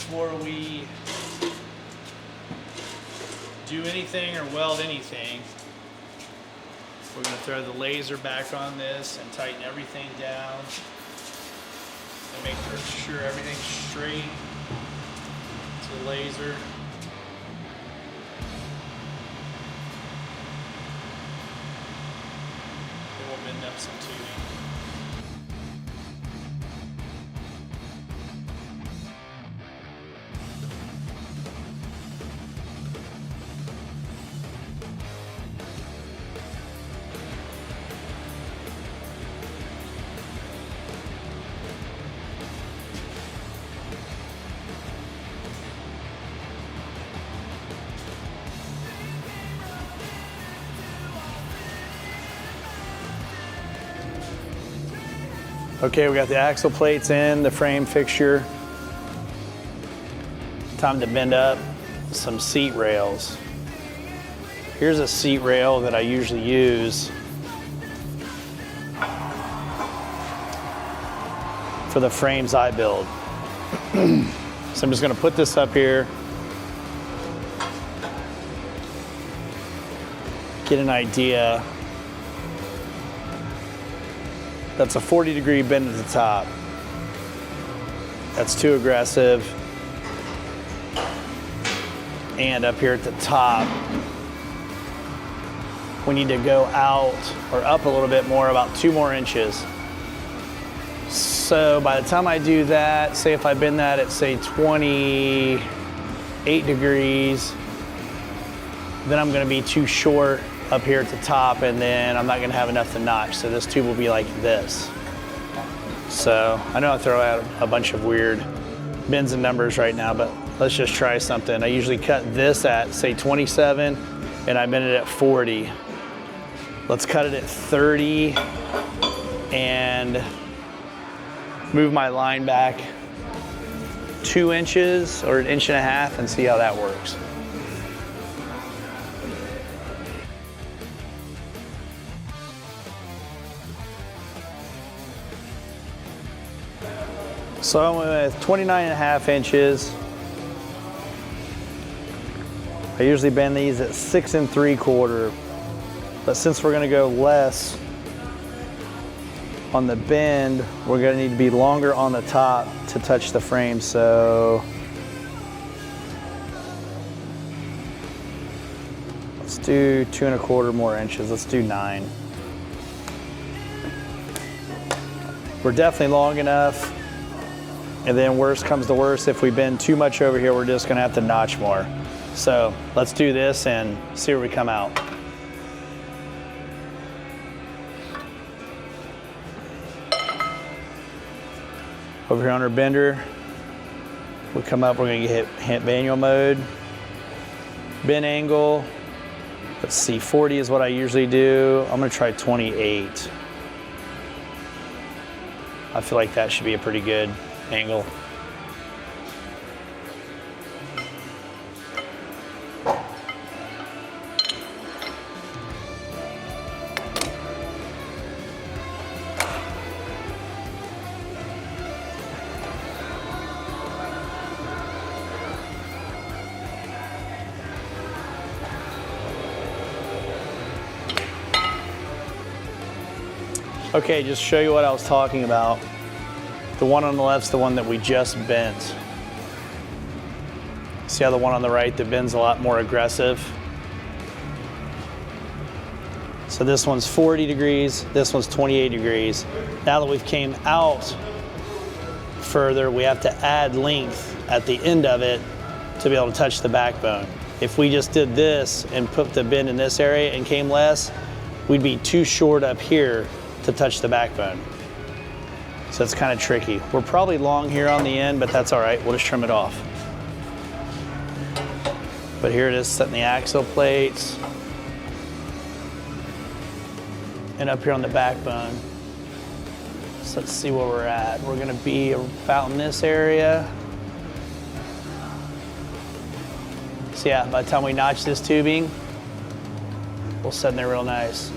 before we do anything or weld anything, we're going to throw the laser back on this and tighten everything down and make sure everything's straight to the laser. Then we'll bend up some tubing. Okay, we got the axle plates in, the frame fixture. Time to bend up some seat rails. Here's a seat rail that I usually use for the frames I build. So I'm just gonna put this up here, get an idea. That's a 40-degree bend at the top. That's too aggressive. And up here at the top, we need to go out or up a little bit more, about 2 more inches. So by the time I do that, say if I bend that at say 28 degrees, then I'm gonna be too short up here at the top, and then I'm not gonna have enough to notch. So this tube will be like this. So I know I throw out a bunch of weird bends and numbers right now, but let's just try something. I usually cut this at say 27 and I bend it at 40. Let's cut it at 30 and move my line back 2 inches or 1.5 inches and see how that works. So I went with 29.5 inches. I usually bend these at 6 3/4, but since we're gonna go less on the bend, we're gonna need to be longer on the top to touch the frame. So let's do 2 1/4 more inches. Let's do 9. We're definitely long enough. And then worst comes to worst, if we bend too much over here, we're just gonna have to notch more. So let's do this and see where we come out. Over here on our bender, we come up, we're gonna hit manual mode. Bend angle, let's see, 40 is what I usually do. I'm gonna try 28. I feel like that should be a pretty good angle. Okay, just to show you what I was talking about. The one on the left's the one that we just bent. See how the one on the right, the bend's a lot more aggressive? So this one's 40 degrees, this one's 28 degrees. Now that we've came out further, we have to add length at the end of it to be able to touch the backbone. If we just did this and put the bend in this area and came less, we'd be too short up here to touch the backbone. So it's kind of tricky. We're probably long here on the end, but that's all right. We'll just trim it off. But here it is, setting the axle plates. And up here on the backbone. So let's see where we're at. We're gonna be about in this area. So yeah, by the time we notch this tubing, we'll set in there real nice.